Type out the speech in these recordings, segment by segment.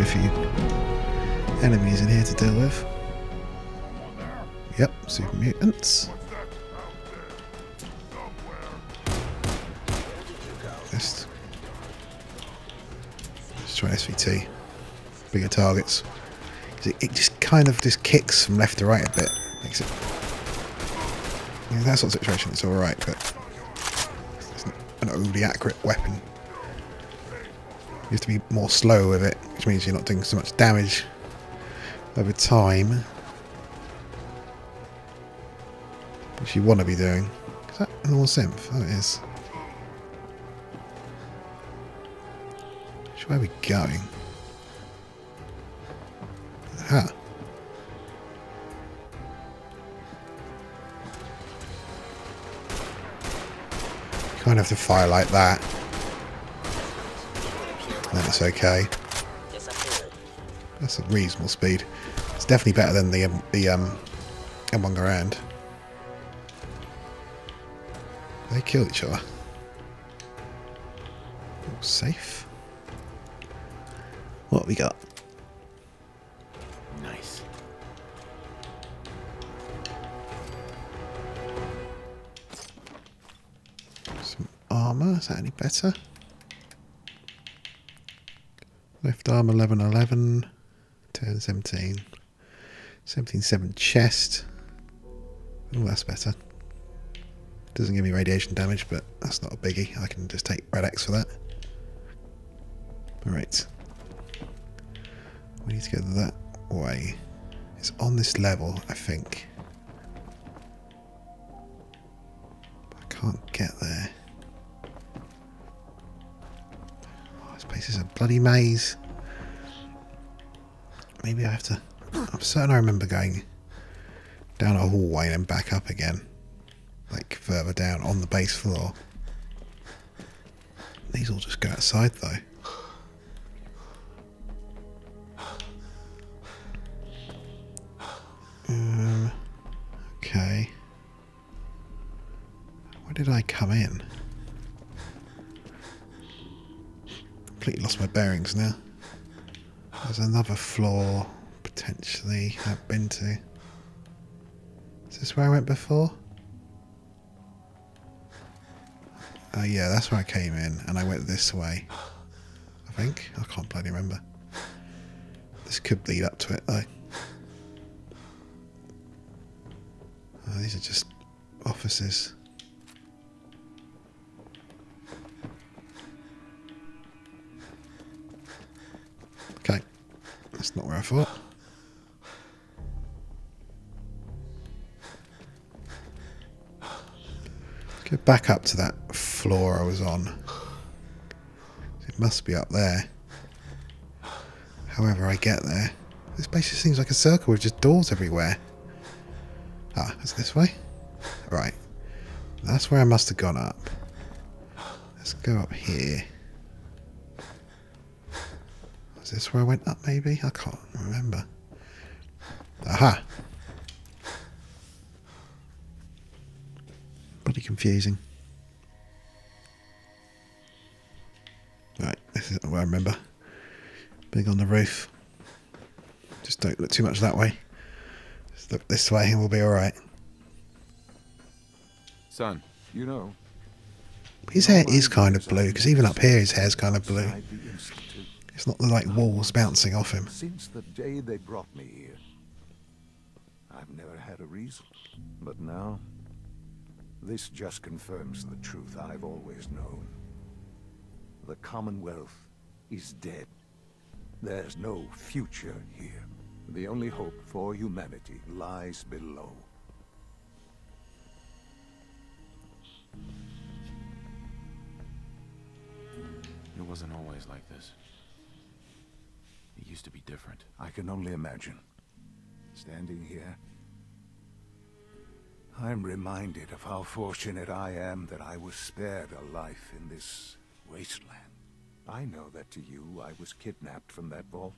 a few enemies in here to deal with. Yep, super mutants. Let's try SVT. Bigger targets. It just kind of just kicks from left to right a bit. Makes it. In that sort of situation, it's alright, but it's not an overly accurate weapon. You have to be more slow with it, which means you're not doing so much damage over time, which you want to be doing. Is that a normal synth? Oh, it is. Where are we going? Aha. Kind of have to fire like that. And then it's okay. That's a reasonable speed. It's definitely better than the M1 Garand. They kill each other. All safe. What have we got? Nice. Some armour. Is that any better? Left arm 1111, 10 17, 17-7 chest. Oh, that's better. Doesn't give me radiation damage, but that's not a biggie. I can just take Red X for that. Alright. We need to go that way. It's on this level, I think. I can't get there. Oh, this place is a bloody maze. Maybe I have to... I'm certain I remember going down a hallway and then back up again. Like further down on the base floor. These all just go outside though. Okay. Where did I come in? Completely lost my bearings now. There's another floor potentially I've been to. Is this where I went before? Oh yeah, that's where I came in and I went this way. I think. I can't bloody remember. This could lead up to it though. Oh, these are just offices. Okay, that's not where I thought. Let's go back up to that floor I was on. It must be up there. However I get there. This basically seems like a circle with just doors everywhere. Ah, is it this way? Right. That's where I must have gone up. Let's go up here. Is this where I went up maybe? I can't remember. Aha! Bloody confusing. Right, this is where I remember. Big on the roof. Just don't look too much that way. Just look this way and we'll be alright. Son, you know. His hair is kind of blue, because even up here his hair's kind of blue. It's not the like walls bouncing off him. Since the day they brought me here, I've never had a reason. But now, this just confirms the truth I've always known. The Commonwealth is dead. There's no future here. The only hope for humanity lies below. It wasn't always like this. It used to be different. I can only imagine. Standing here, I'm reminded of how fortunate I am that I was spared a life in this wasteland. I know that to you, I was kidnapped from that vault.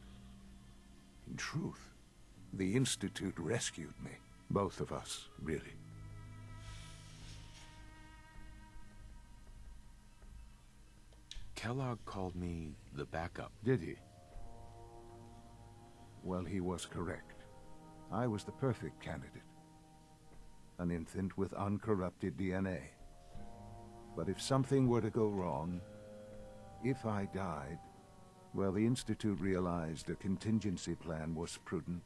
In truth, the Institute rescued me. Both of us, really. Kellogg called me the backup. Did he? Well, he was correct. I was the perfect candidate. An infant with uncorrupted DNA. But if something were to go wrong, if I died, well, the Institute realized a contingency plan was prudent.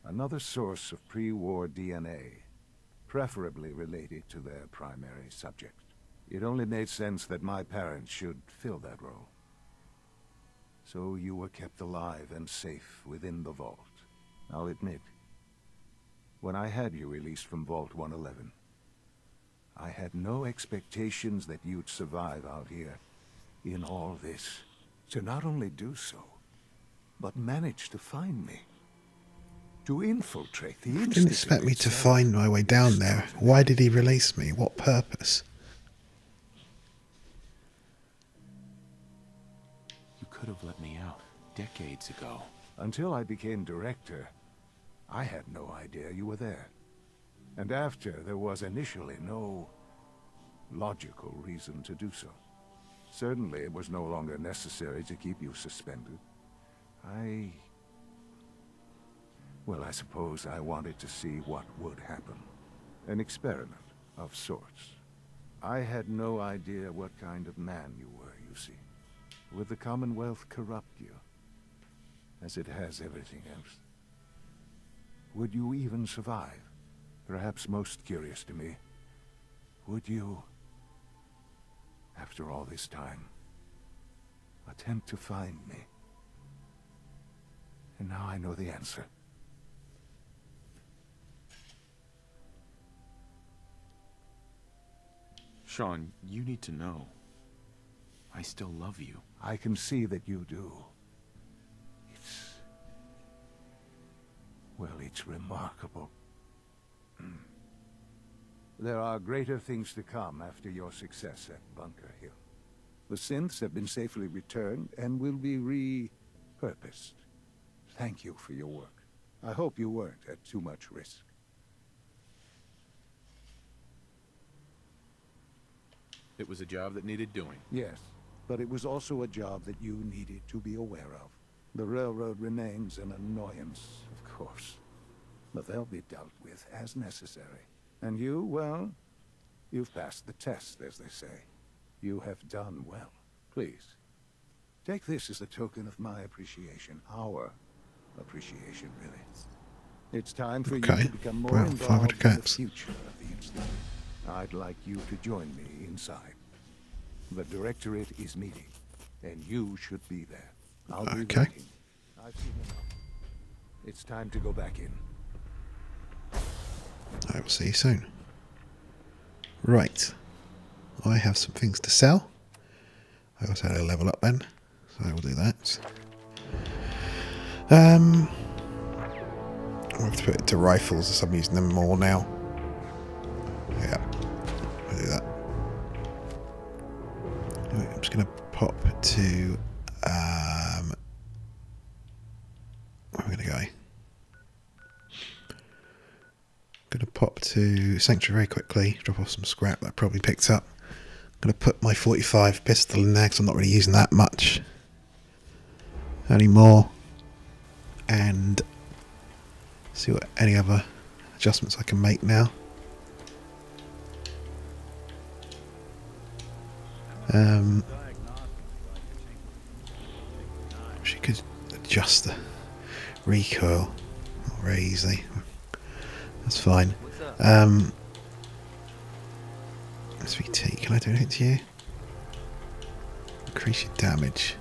Another source of pre-war DNA, preferably related to their primary subject. It only made sense that my parents should fill that role. So you were kept alive and safe within the vault. I'll admit, when I had you released from Vault 111, I had no expectations that you'd survive out here in all this. To not only do so, but manage to find me. To infiltrate the Institute. Didn't expect me to find my way down there. Why did he release me? What purpose? You could have let me out decades ago. Until I became director, I had no idea you were there. And after, there was initially no logical reason to do so. Certainly, it was no longer necessary to keep you suspended. Well, I suppose I wanted to see what would happen. An experiment of sorts. I had no idea what kind of man you were, you see. Would the Commonwealth corrupt you, as it has everything else? Would you even survive? Perhaps most curious to me, would you, after all this time, attempt to find me? And now I know the answer. Sean, you need to know. I still love you. I can see that you do. Well, it's remarkable. There are greater things to come after your success at Bunker Hill. The synths have been safely returned and will be repurposed. Thank you for your work. I hope you weren't at too much risk. It was a job that needed doing. Yes, but it was also a job that you needed to be aware of. The railroad remains an annoyance, of course, but they'll be dealt with as necessary. And you, well, you've passed the test, as they say. You have done well. Please, take this as a token of my appreciation. Our appreciation, really. It's time for you to become more involved in the future of the Institute. I'd like you to join me inside. The Directorate is meeting, and you should be there. I'll be waiting. I've seen enough. It's time to go back in. I will see you soon. Right. I have some things to sell. I also had a level up then, so I will do that. I'll have to put it to rifles as I'm using them more now. Yeah, I'll do that. Anyway, I'm just going to pop to... where am I going to go? I'm going to pop to Sanctuary very quickly, drop off some scrap that I probably picked up. I'm going to put my 45 pistol in there because I'm not really using that much anymore. And see what any other adjustments I can make now. She could adjust the recoil very easily. That's fine. SVT, can I do anything to you? Increase your damage.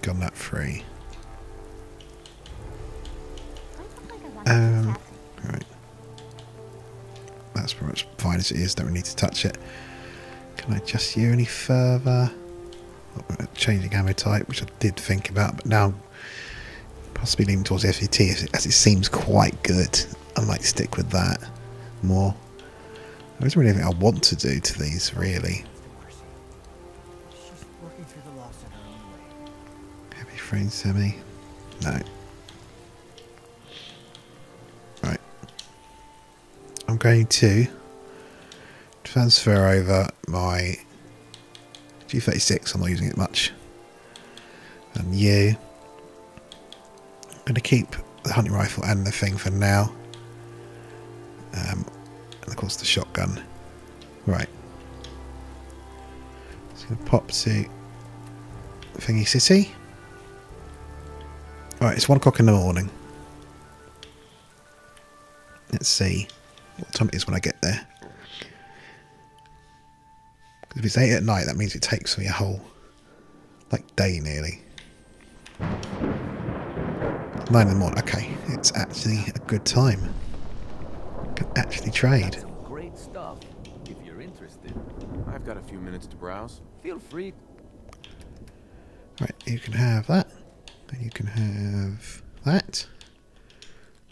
Gun that free. Right. That's pretty much fine as it is, don't really need to touch it. Can I adjust you any further? Changing ammo type, which I did think about, but now possibly leaning towards the SVT as it seems quite good. I might stick with that more. There isn't really anything I want to do to these, really. Heavy frame semi? No. Right. I'm going to transfer over my G36, I'm not using it much. And you, going to keep the hunting rifle and the thing for now. And of course the shotgun. Right. It's going to pop to Thingy City. Alright, it's 1 o'clock in the morning. Let's see what time it is when I get there. Because if it's 8 at night, that means it takes me a whole, like, day nearly. 9 in the morning. Okay, it's actually a good time. I can actually trade. Some great stuff. If you're interested, I've got a few minutes to browse. feel free. Right, you can have that. And you can have that.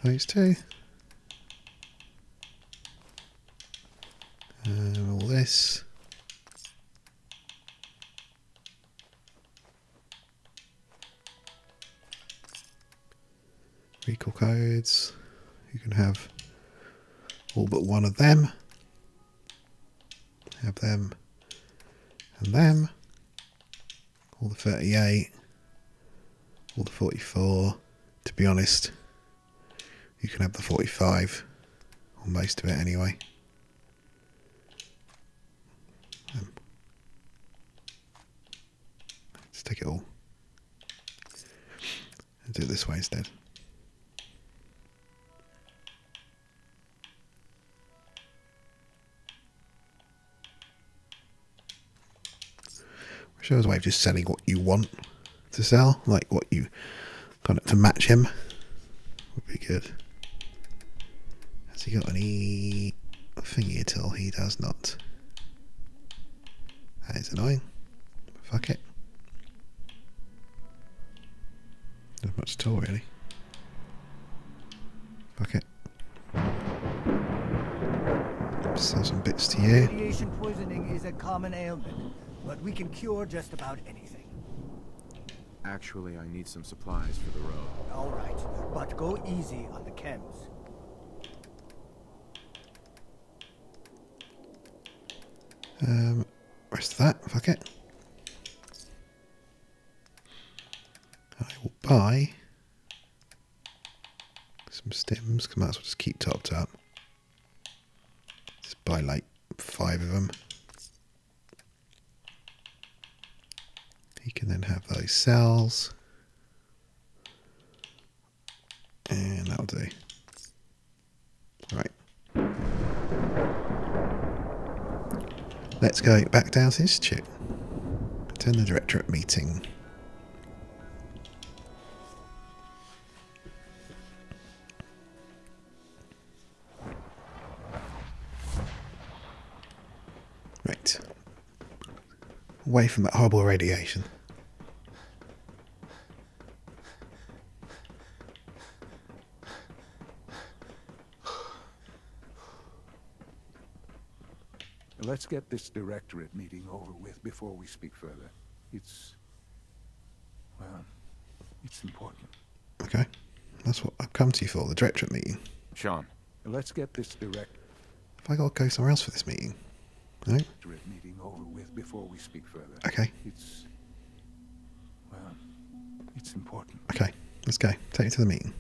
Those two. All this. Recall codes. You can have all but one of them. Have them and them. All the 38. All the 44. To be honest, you can have the 45. Or most of it anyway. Let's take it all. And do it this way instead. Shows a way of just selling what you want to sell, like what you kind of to match him would be good. Has he got any thingy at all? He does not. That is annoying. Fuck it. Not much at all, really. Fuck it. Sell some bits to you. Radiation poisoning is a common ailment, but we can cure just about anything. Actually, I need some supplies for the road. All right, but go easy on the chems. Rest of that, fuck it. I will buy some stems, might as well just keep topped up. Just buy like 5 of them. He can then have those cells. And that'll do. Right. Let's go back down to the Institute. Attend the Directorate meeting. Right. Away from that horrible radiation. Let's get this directorate meeting over with before we speak further. It's... well, it's important. Okay. That's what I've come to you for, the Directorate meeting. Sean. Let's get this directorate Have I got to go somewhere else for this meeting? No? meeting over with before we speak further. Okay. It's... well, it's important. Okay. Let's go. Take you to the meeting.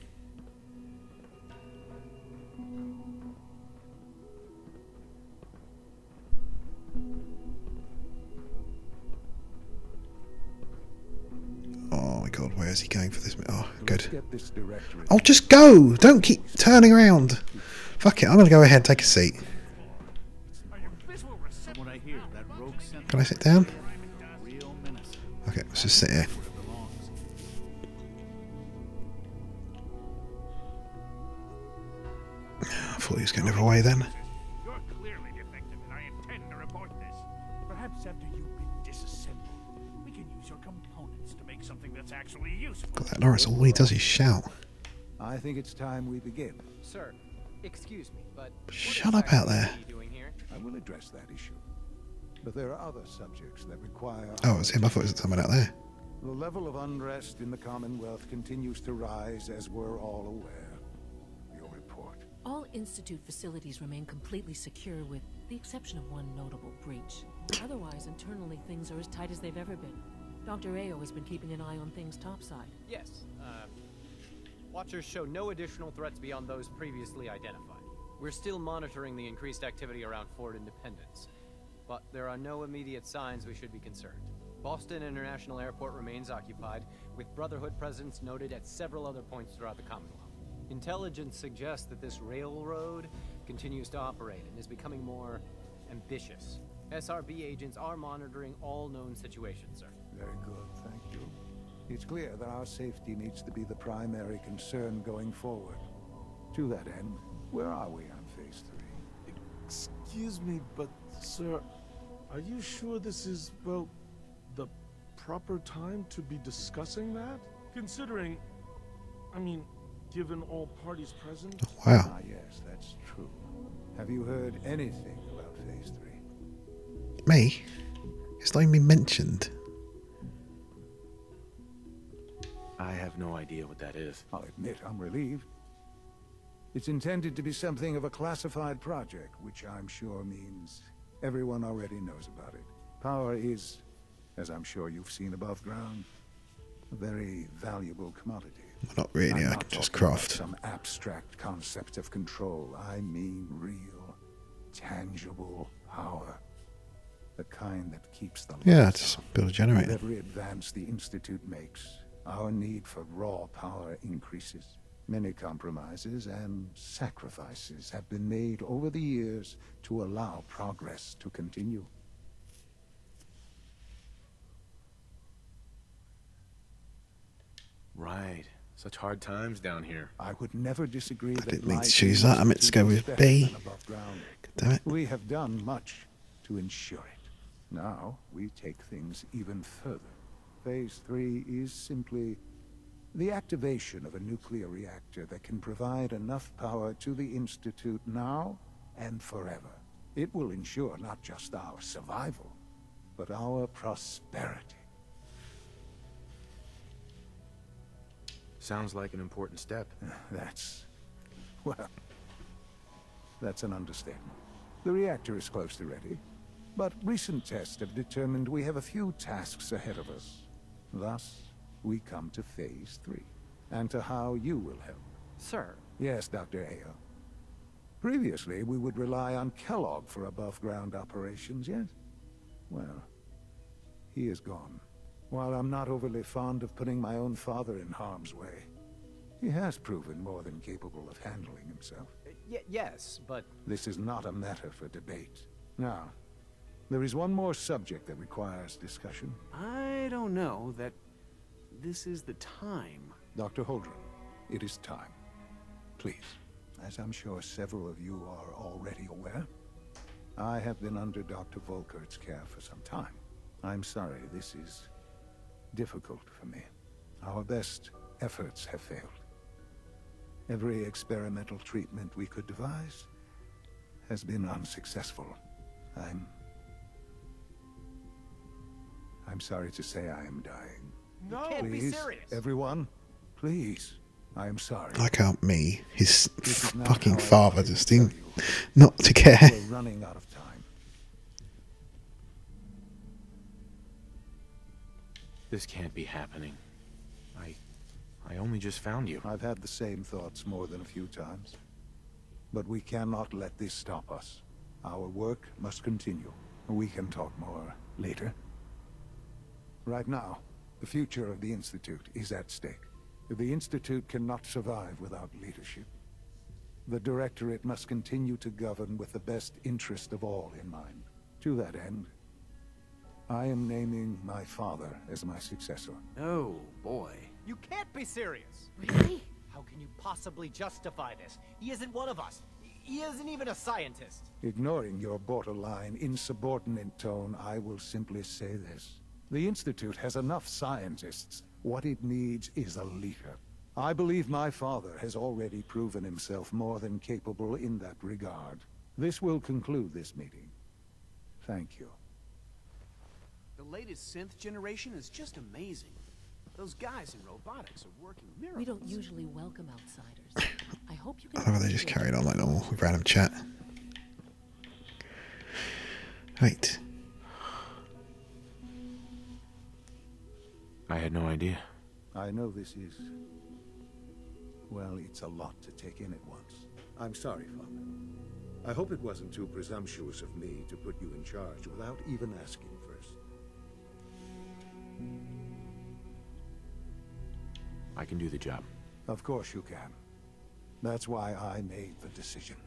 Oh my god, where is he going for this? Oh, good. Let's get this directorate... Oh, just go! Don't keep turning around. Fuck it, I'm going to go ahead and take a seat. Can I sit down? Okay, let's just sit here. I thought he was going the other way then. You're clearly defective, and I intend to report this. Perhaps after you've been disassembled, we can use your components to make something that's actually useful. Got that Lawrence, all he does is shout. I think it's time we begin. Sir, excuse me, but Shut up out there. what are you doing here? I will address that issue. But there are other subjects that require... Oh, it was him. I thought it was someone out there. The level of unrest in the Commonwealth continues to rise, as we're all aware. Your report. All Institute facilities remain completely secure with the exception of one notable breach. Otherwise, internally, things are as tight as they've ever been. Dr. Ayo has been keeping an eye on things topside. Yes, Watchers show no additional threats beyond those previously identified. We're still monitoring the increased activity around Fort Independence, but there are no immediate signs we should be concerned. Boston International Airport remains occupied, with Brotherhood presence noted at several other points throughout the Commonwealth. Intelligence suggests that this railroad continues to operate and is becoming more ambitious. SRB agents are monitoring all known situations, sir. Very good, thank you. It's clear that our safety needs to be the primary concern going forward. To that end, where are we on Phase 3? Excuse me, but sir, are you sure this is, well, the proper time to be discussing that? Considering, I mean, given all parties present? Wow. Ah, yes, that's true. Have you heard anything about Phase 3? Me? It's not even been mentioned. I have no idea what that is. I'll admit I'm relieved. It's intended to be something of a classified project, which I'm sure means everyone already knows about it. Power is, as I'm sure you've seen above ground, a very valuable commodity. Well, not really, I'm I not can just talking about craft. some abstract concept of control. I mean real, tangible power. The kind that keeps the Yeah, lights just on. build a With generator. every advance the Institute makes, our need for raw power increases. Many compromises and sacrifices have been made over the years to allow progress to continue. Right. Such hard times down here. I would never disagree that didn't mean to life choose in that. I meant to go Institute with is better B. than above ground. God damn it. We have done much to ensure it. Now we take things even further. Phase 3 is simply the activation of a nuclear reactor that can provide enough power to the Institute now and forever. It will ensure not just our survival, but our prosperity. Sounds like an important step. Well, that's an understatement. The reactor is close to ready, but recent tests have determined we have a few tasks ahead of us. Thus, we come to Phase 3, and to how you will help. Sir, Yes, Dr. Ayo. Previously, we would rely on Kellogg for above-ground operations, yes? Well, he is gone. While I'm not overly fond of putting my own father in harm's way, he has proven more than capable of handling himself. yes, but This is not a matter for debate. Now, there is one more subject that requires discussion. I don't know that this is the time. Dr. Holdren, it is time. Please, as I'm sure several of you are already aware, I have been under Dr. Volkert's care for some time. I'm sorry, this is difficult for me. Our best efforts have failed. Every experimental treatment we could devise has been unsuccessful. I'm sorry to say I am dying. No! can't be Please, serious. everyone, please. I am sorry. I can't me, his This is not fucking how I father, wanted to just tell seemed you. not to care. We're running out of time. This can't be happening. I only just found you. I've had the same thoughts more than a few times. But we cannot let this stop us. Our work must continue. We can talk more later. Right now, the future of the Institute is at stake. The Institute cannot survive without leadership. The Directorate must continue to govern with the best interest of all in mind. To that end, I am naming my father as my successor. Oh, boy. you can't be serious. Really? How can you possibly justify this? He isn't one of us. He isn't even a scientist. Ignoring your borderline, insubordinate tone, I will simply say this. The Institute has enough scientists. What it needs is a leader. I believe my father has already proven himself more than capable in that regard. This will conclude this meeting. Thank you. The latest synth generation is just amazing. Those guys in robotics are working miracles. We don't usually welcome outsiders. I hope you can. I love how they just carried on like normal with random chat. Right. I had no idea. I know this is well, it's a lot to take in at once. I'm sorry, Father. I hope it wasn't too presumptuous of me to put you in charge without even asking first. I can do the job. Of course you can. That's why I made the decision.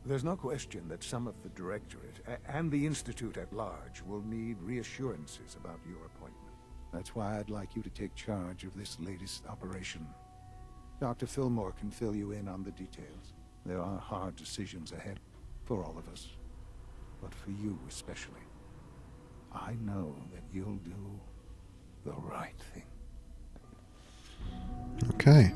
There's no question that some of the Directorate and the Institute at large will need reassurances about your appointment. That's why I'd like you to take charge of this latest operation. Dr. Fillmore can fill you in on the details. There are hard decisions ahead for all of us, but for you especially. I know that you'll do the right thing. Okay.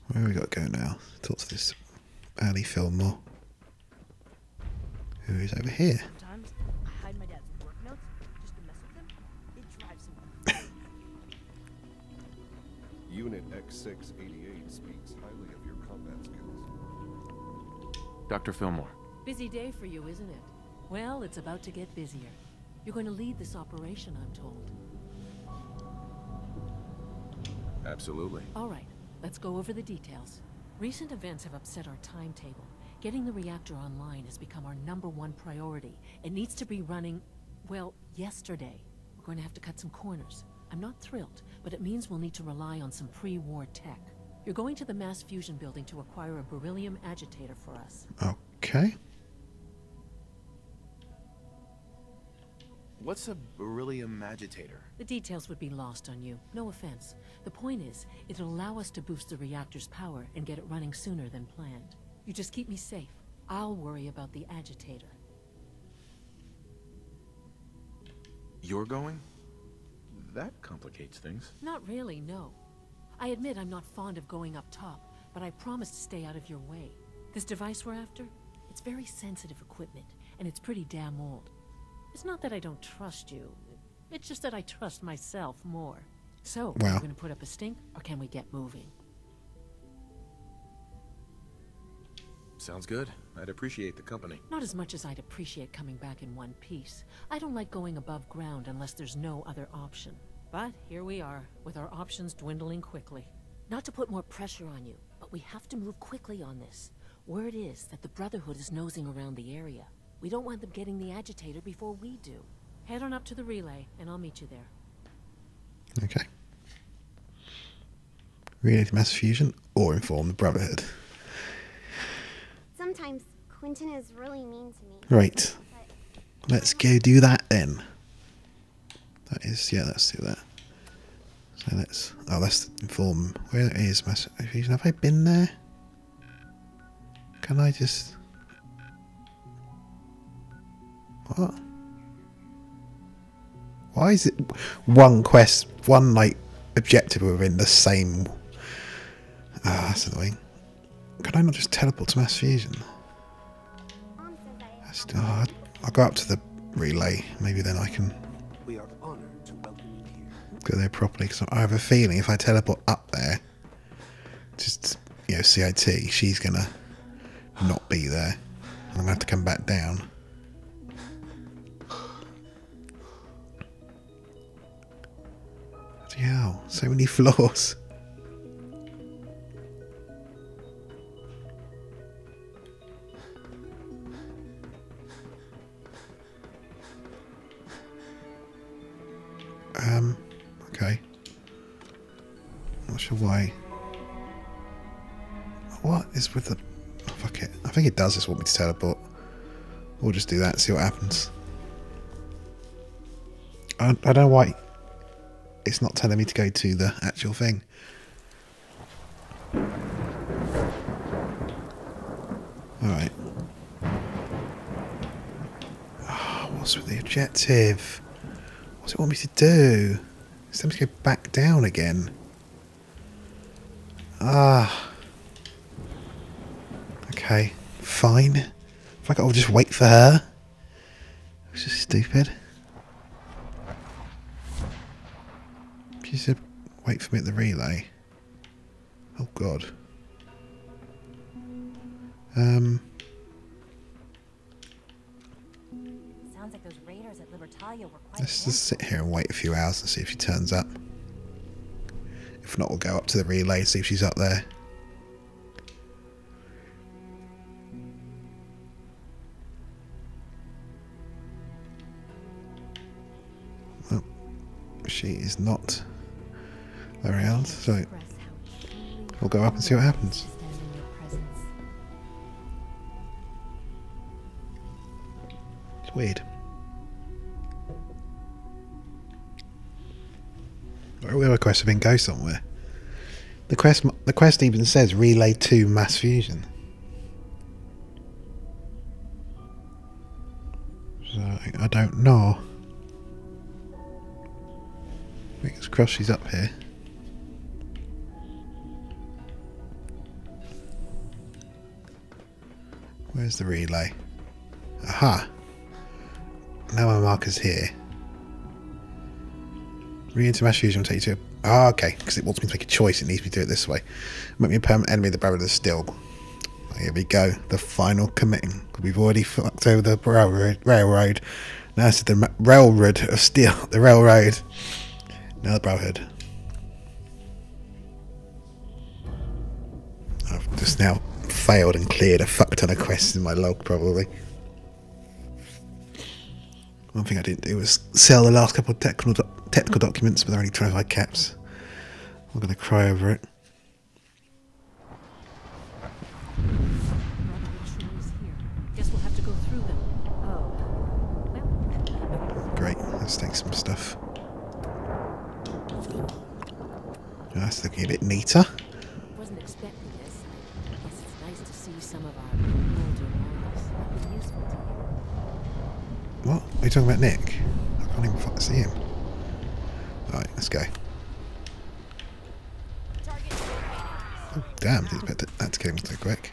Where have we got to go now? Talk to this Ali Fillmore, who is over here. Sometimes I hide my dad's work notes just to mess with him. It drives him. Unit X688 speaks highly of your combat skills. Dr. Fillmore. Busy day for you, isn't it? Well, it's about to get busier. You're going to lead this operation, I'm told. Absolutely. All right, let's go over the details. Recent events have upset our timetable. Getting the reactor online has become our #1 priority. It needs to be running, well, yesterday. We're going to have to cut some corners. I'm not thrilled, but it means we'll need to rely on some pre-war tech. You're going to the mass fusion building to acquire a beryllium agitator for us. Okay. What's a beryllium agitator? The details would be lost on you. No offense. The point is, it'll allow us to boost the reactor's power and get it running sooner than planned. You just keep me safe. I'll worry about the agitator. You're going? That complicates things. Not really, no. I admit I'm not fond of going up top, but I promise to stay out of your way. This device we're after, it's very sensitive equipment, and it's pretty damn old. It's not that I don't trust you. It's just that I trust myself more. So, are you going to put up a stink, or can we get moving? Sounds good. I'd appreciate the company. Not as much as I'd appreciate coming back in one piece. I don't like going above ground unless there's no other option. But here we are, with our options dwindling quickly. Not to put more pressure on you, but we have to move quickly on this. Word is that the Brotherhood is nosing around the area. We don't want them getting the agitator before we do. Head on up to the relay, and I'll meet you there. Okay. Relay to mass fusion or inform the Brotherhood. Sometimes Quentin is really mean to me. Right. Let's go do that then. That is, yeah, let's do that. So let's inform. Where is mass fusion? Have I been there? Can I just... What? Why is it one quest, one like objective within the same? That's annoying. Can I not just teleport to mass fusion? I'll go up to the relay. Maybe then I can We are honored to welcome you here. go there properly. Because I have a feeling if I teleport up there, just CIT, she's gonna not be there, and I'm gonna have to come back down. Yeah, so many floors. Okay. Not sure why. What is with the... Oh, fuck it. I think it does just want me to teleport. We'll just do that, see what happens. I don't know why it's not telling me to go to the actual thing. Alright. Oh, what's with the objective? What's it want me to do? It's time to go back down again. Okay, fine. If I'll just wait for her. It's just stupid. She said wait for me at the relay. Oh god. Sounds like those raiders at Libertalia were quite Let's just sit here and wait a few hours and see if she turns up. If not, we'll go up to the relay and see if she's up there. Well, she is not around, so we'll go up and see what happens. It's weird. All the other quests have been go somewhere. The quest even says relay 2 mass fusion. So I don't know. Fingers crossed she's up here. Where's the relay? Aha! Now my marker's here. Re-enter mass fusion will take you to... Ah, okay, because it wants me to make a choice. It needs me to do it this way. Make me a permanent enemy of the Brotherhood of Steel. Here we go. The final committing. We've already fucked over the railroad. Now it's the Railroad of Steel. The railroad. Now the Brotherhood. I've just now failed and cleared a fuck ton of quests in my log, probably. One thing I didn't do was sell the last couple of technical documents, but they're only 25 caps. I'm going to cry over it. Guess we'll have to go through them. Great, let's take some stuff. That's looking a bit neater. Wasn't expecting this. I guess it's nice to see some of our older models. That'd be useful to you. What? Are you talking about Nick? I can't even fucking see him. Alright, let's go. Oh, damn, didn't expect that to kill him so quick.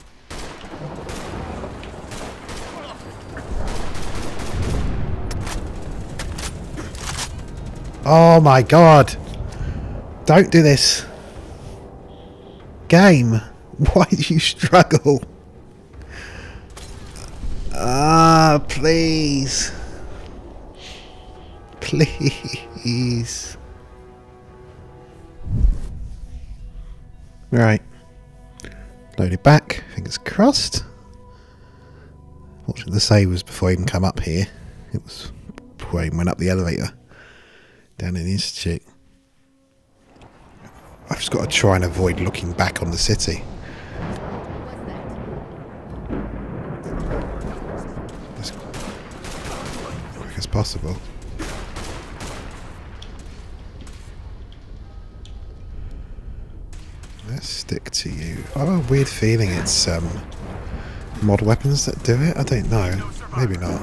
Oh my god! Don't do this! Game! Why do you struggle? Ah, please. Please. Right. Load it back. Fingers crossed. Fortunately, the save was before I even come up here. It was before I even went up the elevator. Down in the Institute. I've just got to try and avoid looking back on the city. As quick as possible. Let's stick to you. I have a weird feeling it's mod weapons that do it. I don't know. Maybe not.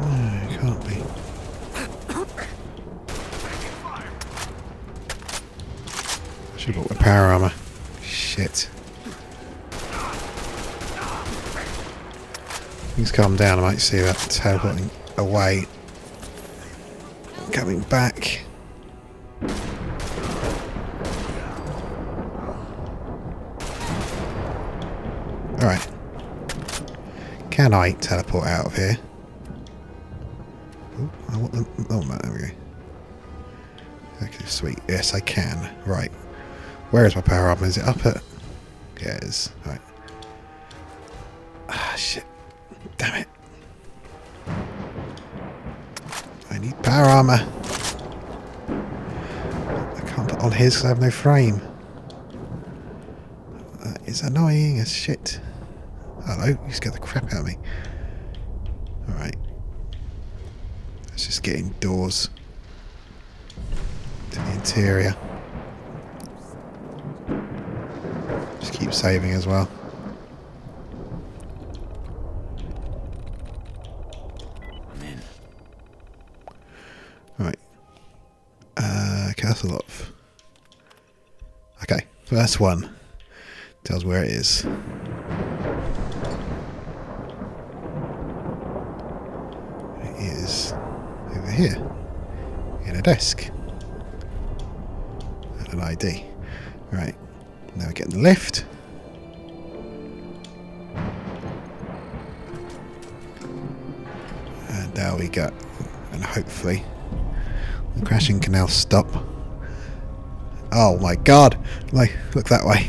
No, it can't be. I should have bought my power armor. Shit. Things calm down. I might see that teleporting away. Coming back. Alright. Can I teleport out of here? Oh, I want them. Oh, no, there we go. Okay, sweet. Yes, I can. Right. Where is my power armor? Is it up at... Yeah, it is. Right. Ah, shit. Damn it. I need power armor. I can't put on his because I have no frame. That is annoying as shit. Hello, you scared the crap out of me. Alright. Let's just get indoors. To the interior. Just keep saving as well. Right. Castle of. Okay, first one. Tells where it is. It is over here. In a desk. And an ID. Right. Now we get in the lift. There we go. And hopefully the crashing can now stop. Oh my god! Like, look that way.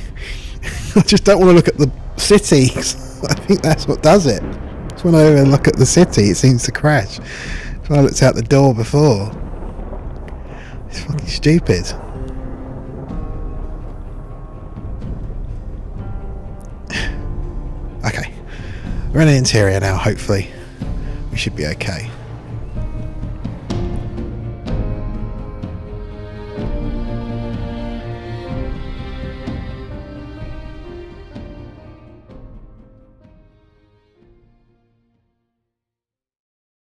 I just don't want to look at the city. I think that's what does it. Just when I over and look at the city, it seems to crash. So I looked out the door before. It's fucking stupid. Okay, we're in the interior now. Hopefully, we should be okay.